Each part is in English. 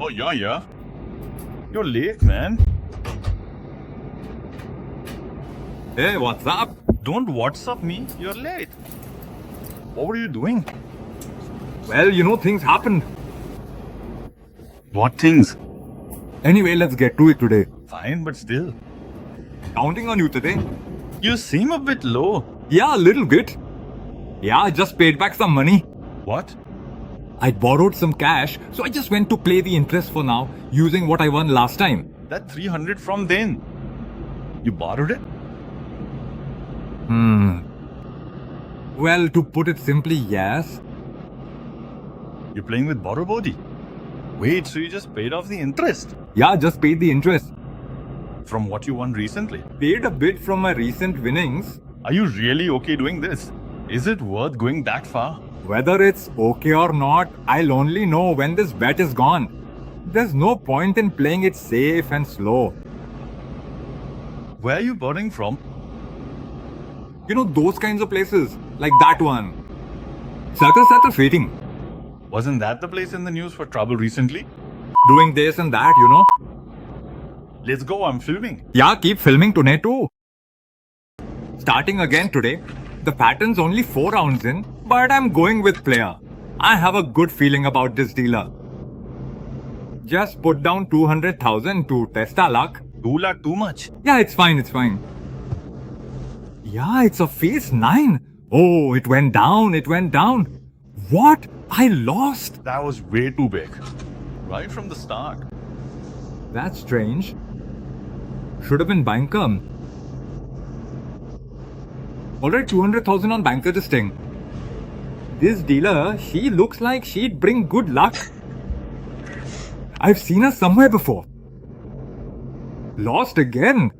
Oh, yeah. You're late, man. Hey, what's up? Don't WhatsApp me. You're late. What were you doing? Well, things happened. What things? Anyway, let's get to it today. Fine, but still. Counting on you today. You seem a bit low. Yeah, a little bit. Yeah, I just paid back some money. What? I borrowed some cash, so I just went to play the interest for now, using what I won last time. That 300 from then. You borrowed it? Well, to put it simply, yes. You're playing with borrow body. Wait, so you just paid off the interest? Yeah, just paid the interest. From what you won recently? Paid a bit from my recent winnings. Are you really okay doing this? Is it worth going that far? Whether it's okay or not, I'll only know when this bet is gone. There's no point in playing it safe and slow. Where are you borrowing from? Those kinds of places, like that one. Circus waiting. Wasn't that the place in the news for trouble recently? Doing this and that, Let's go, I'm filming. Yeah, keep filming today too. Starting again today. The pattern's only 4 rounds in, but I'm going with player. I have a good feeling about this dealer. Just put down 200,000 to test our luck. 2 lakh too much. Yeah, it's fine. Yeah, it's a face 9. Oh, it went down. What? I lost. That was way too big. Right from the start. That's strange. Should have been banker. Alright, 200,000 on banker this thing. This dealer, she looks like she'd bring good luck. I've seen her somewhere before. Lost again.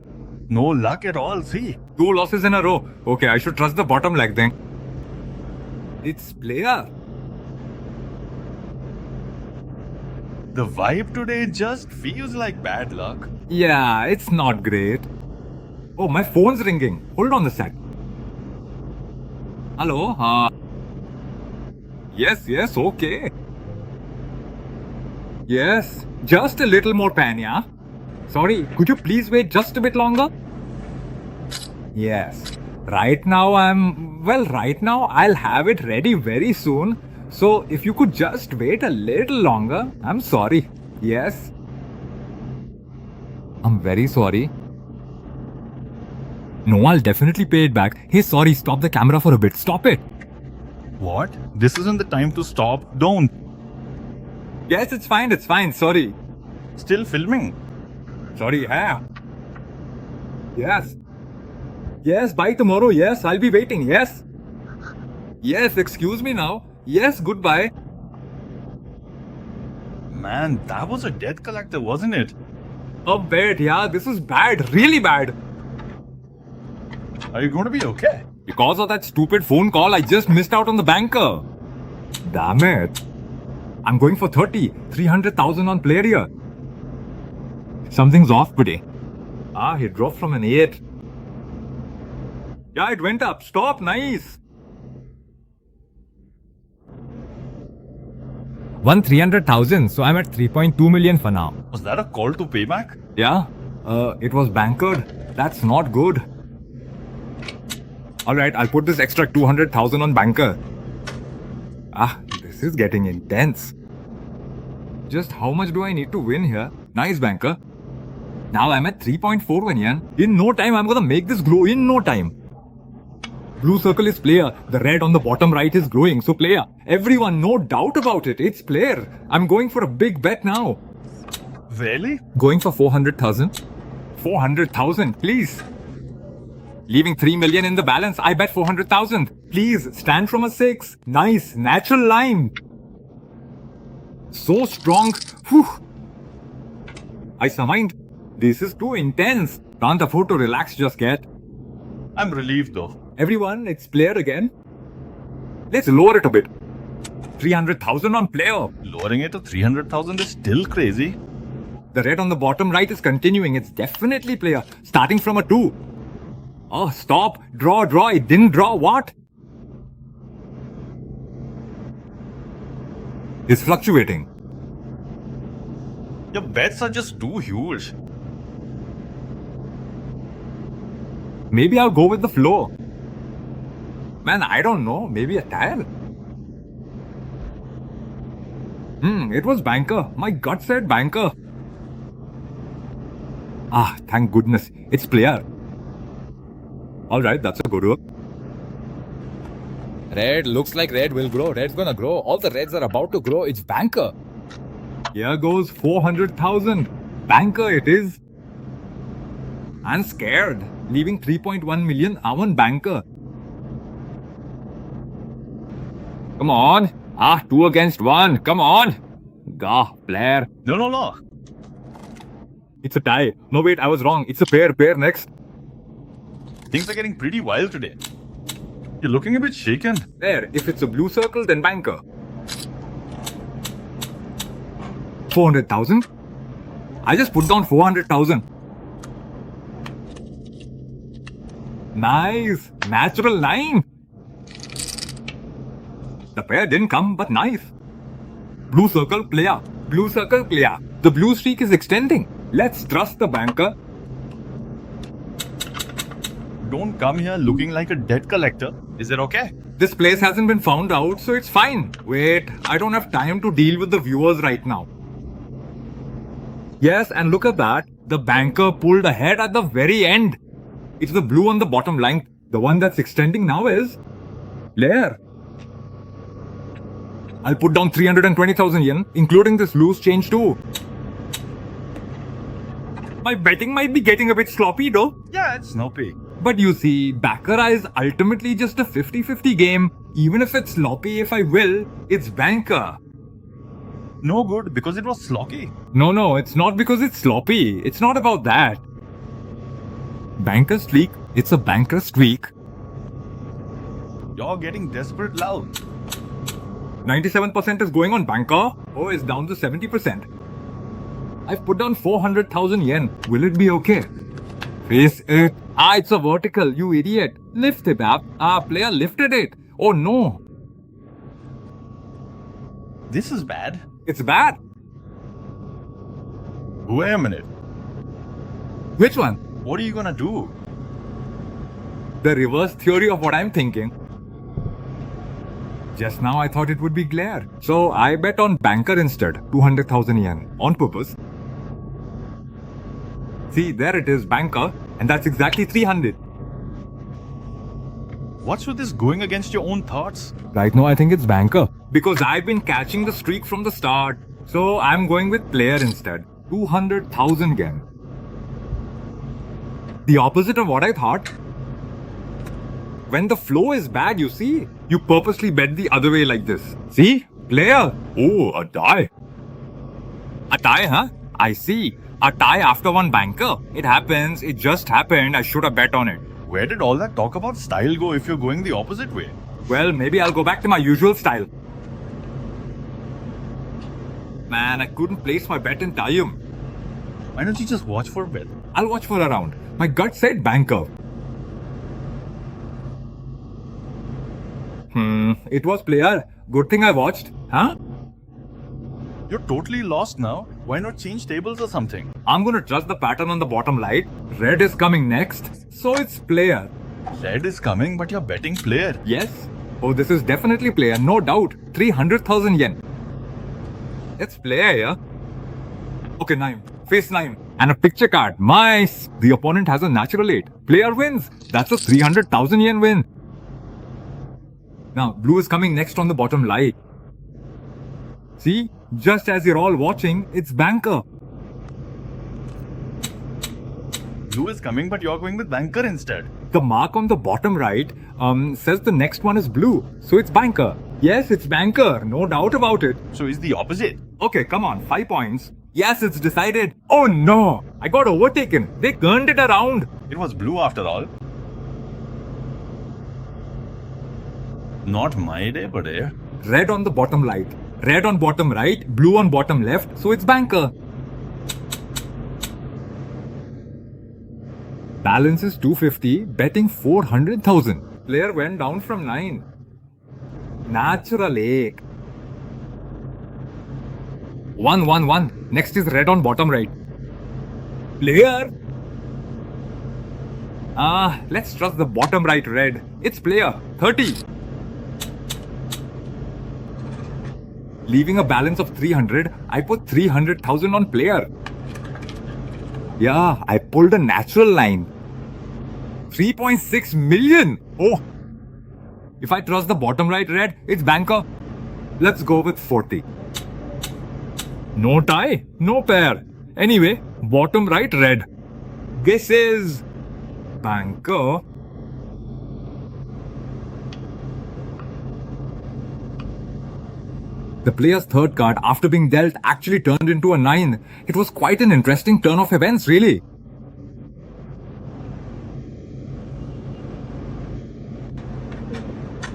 No luck at all, see? 2 losses in a row. Okay, I should trust the bottom leg then. It's player. The vibe today just feels like bad luck. Yeah, it's not great. Oh, my phone's ringing. Hold on a sec. Hello? Yes, okay. Yes, just a little more pan, yeah? Sorry, could you please wait just a bit longer? Yes. Right now I'll have it ready very soon. So if you could just wait a little longer, I'm sorry. Yes. I'm very sorry. No, I'll definitely pay it back. Hey, sorry, stop the camera for a bit. Stop it. What? This isn't the time to stop. Don't. Yes, it's fine. Sorry. Still filming. Sorry, yeah. Yes. Yes, by tomorrow. Yes, I'll be waiting. Yes. Yes, excuse me now. Yes, goodbye. Man, that was a debt collector, wasn't it? A bit, yeah. This is bad. Really bad. Are you going to be okay? Because of that stupid phone call, I just missed out on the banker. Damn it. I'm going for 300,000 on player here. Something's off today. He dropped from an 8. Yeah, it went up. Stop. Nice. Won 300,000, so I'm at 3.2 million for now. Was that a call to payback? Yeah, it was bankered. That's not good. Alright, I'll put this extra 200,000 on banker. This is getting intense. Just how much do I need to win here? Nice banker. Now I'm at 3.41 yen. In no time, I'm gonna make this glow in no time. Blue circle is player. The red on the bottom right is glowing. So player. Everyone, no doubt about it. It's player. I'm going for a big bet now. Really? Going for 400,000. 400,000, please. Leaving 3 million in the balance. I bet 400,000. Please, stand from a 6. Nice, natural line. So strong. Whew. I survived. This is too intense. Can't afford to relax just yet. I'm relieved though. Everyone, it's player again. Let's lower it a bit. 300,000 on player. Lowering it to 300,000 is still crazy. The red on the bottom right is continuing. It's definitely player. Starting from a 2. Oh, stop. Draw. It didn't draw. What? It's fluctuating. Your bets are just too huge. Maybe I'll go with the flow. Man, I don't know. Maybe a tile. It was banker. My gut said banker. Ah, thank goodness. It's player. Alright, that's a good one. Red looks like red will grow. Red's gonna grow. All the reds are about to grow. It's banker. Here goes 400,000. Banker it is. I'm scared. Leaving 3.1 million. I want banker. Come on. 2 against 1. Come on. Gah, player. No. It's a tie. No, wait, I was wrong. It's a pair. Pair next. Things are getting pretty wild today. You're looking a bit shaken. There. If it's a blue circle, then banker. 400,000. I just put down 400,000. Nice. Natural 9. The pair didn't come, but nice. Blue circle player. Blue circle player. The blue streak is extending. Let's trust the banker. Don't come here looking like a debt collector. Is it okay? This place hasn't been found out, so it's fine. Wait, I don't have time to deal with the viewers right now. Yes, and look at that. The banker pulled ahead at the very end. It's the blue on the bottom line. The one that's extending now is Lair. I'll put down 320,000 yen, including this loose change too. My betting might be getting a bit sloppy though. Yeah, it's sloppy. But you see, Baccarat is ultimately just a 50-50 game. Even if it's sloppy, if I will, it's banker. No good because it was sloppy. No, it's not because it's sloppy. It's not about that. Banker streak, it's a banker streak. You're getting desperate loud. 97% is going on banker. Oh, it's down to 70%. I've put down 400,000 yen. Will it be okay? Face it. It's a vertical, you idiot. Lift it up. Player lifted it. Oh no. This is bad. It's bad. Wait a minute. Which one? What are you gonna do? The reverse theory of what I'm thinking. Just now I thought it would be glare. So I bet on banker instead. 200,000 yen. On purpose. See, there it is, banker. And that's exactly 300. What's with this going against your own thoughts? Right now I think it's banker. Because I've been catching the streak from the start. So I'm going with player instead. 200,000 yen. The opposite of what I thought. When the flow is bad, you see, you purposely bet the other way like this. See? Player. Oh, a tie. A tie, huh? I see. A tie after one banker. It happens. It just happened. I should have bet on it. Where did all that talk about style go if you're going the opposite way? Well, maybe I'll go back to my usual style. Man, I couldn't place my bet in time. Why don't you just watch for a bit? I'll watch for a round. My gut said banker. It was player. Good thing I watched. Huh? You're totally lost now. Why not change tables or something? I'm gonna trust the pattern on the bottom light. Red is coming next. So it's player. Red is coming, but you're betting player. Yes. Oh, this is definitely player. No doubt. 300,000 yen. It's player, yeah? Okay, 9. Face 9. And a picture card. Nice. The opponent has a natural 8. Player wins. That's a 300,000 yen win. Now, blue is coming next on the bottom light. See? Just as you're all watching, it's banker. Blue is coming, but you're going with banker instead. The mark on the bottom right says the next one is blue. So it's banker. Yes, it's banker. No doubt about it. So it's the opposite. Okay, come on. 5 points. Yes, it's decided. Oh no! I got overtaken. They turned it around. It was blue after all. Not my day, but eh? Red on the bottom light. Red on bottom right. Blue on bottom left. So it's banker. Balance is 250. Betting 400,000. Player went down from 9. Natural 8. 1, 1, 1. Next is red on bottom right. Player. Let's trust the bottom right red. It's player. 30. Leaving a balance of 300, I put 300,000 on player. Yeah, I pulled a natural line. 3.6 million. Oh. If I trust the bottom right red, it's banker. Let's go with 40. No tie, no pair. Anyway, bottom right red. Guess is banker. The player's third card, after being dealt, actually turned into a 9. It was quite an interesting turn of events, really.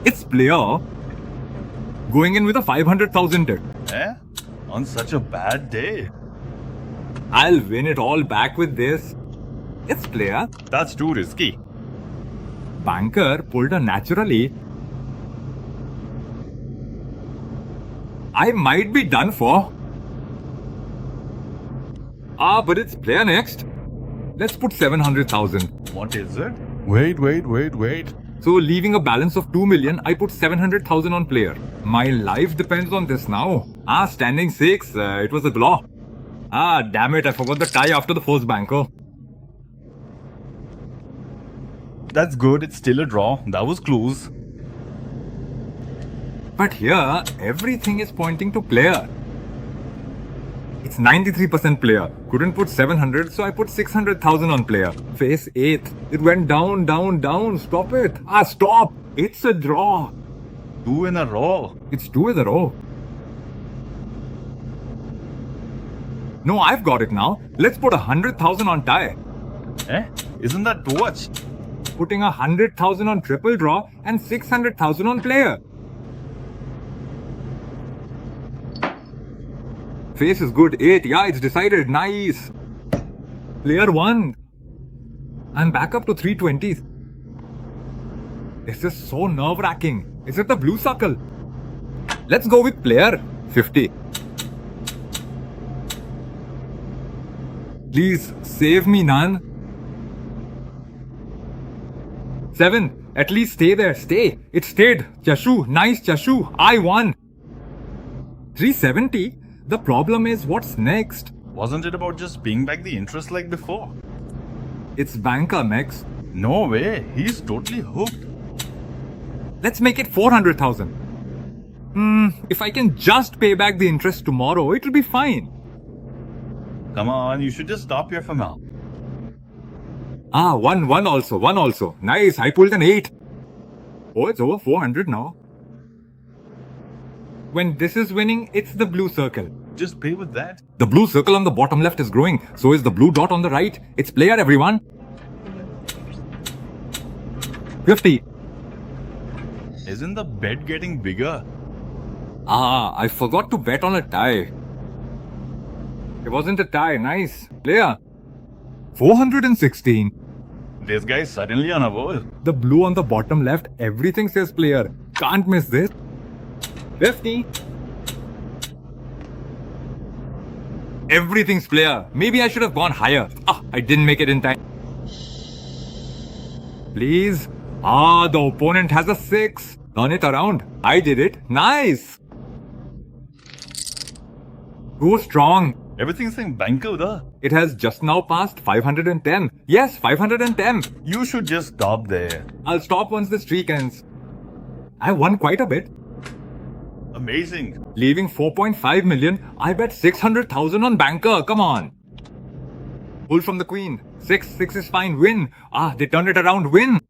It's player going in with a 500,000 tip. Eh? On such a bad day? I'll win it all back with this. It's player. That's too risky. Banker pulled a naturally. I might be done for. But it's player next. Let's put 700,000. What is it? Wait. So leaving a balance of 2 million, I put 700,000 on player. My life depends on this now. Standing 6. It was a draw. Damn it, I forgot the tie after the first banker. That's good. It's still a draw. That was close. But here, everything is pointing to player. It's 93% player. Couldn't put 700, so I put 600,000 on player. Face 8th. It went down. Stop it. Stop. It's a draw. 2 in a row. It's 2 in a row. No, I've got it now. Let's put 100,000 on tie. Eh? Isn't that too much? Putting 100,000 on triple draw and 600,000 on player. Face is good. 8. Yeah, it's decided. Nice. Player 1. I'm back up to 320. This is so nerve-wracking. Is it the blue circle? Let's go with player 50. Please save me, Nan. 7. At least stay there. Stay. It stayed. Chashu. Nice Chashu. I won. 370. The problem is what's next? Wasn't it about just paying back the interest like before? It's banker next. No way. He's totally hooked. Let's make it 400,000. If I can just pay back the interest tomorrow, it'll be fine. Come on, you should just stop here for now. One also. Nice, I pulled an 8. Oh, it's over 400 now. When this is winning, it's the blue circle. Just pay with that. The blue circle on the bottom left is growing. So is the blue dot on the right. It's player, everyone. 50. Isn't the bet getting bigger? I forgot to bet on a tie. It wasn't a tie. Nice. Player. 416. This guy's suddenly on a roll. The blue on the bottom left, everything says player. Can't miss this. 50. Everything's player. Maybe I should have gone higher. I didn't make it in time. Please. The opponent has a 6. Turn it around. I did it. Nice. Go strong. Everything's saying banker, though. It has just now passed 510. Yes, 510. You should just stop there. I'll stop once the streak ends. I won quite a bit. Amazing. Leaving 4.5 million, I bet 600,000 on banker. Come on. Pull from the queen. 6 is fine. Win. They turned it around. Win.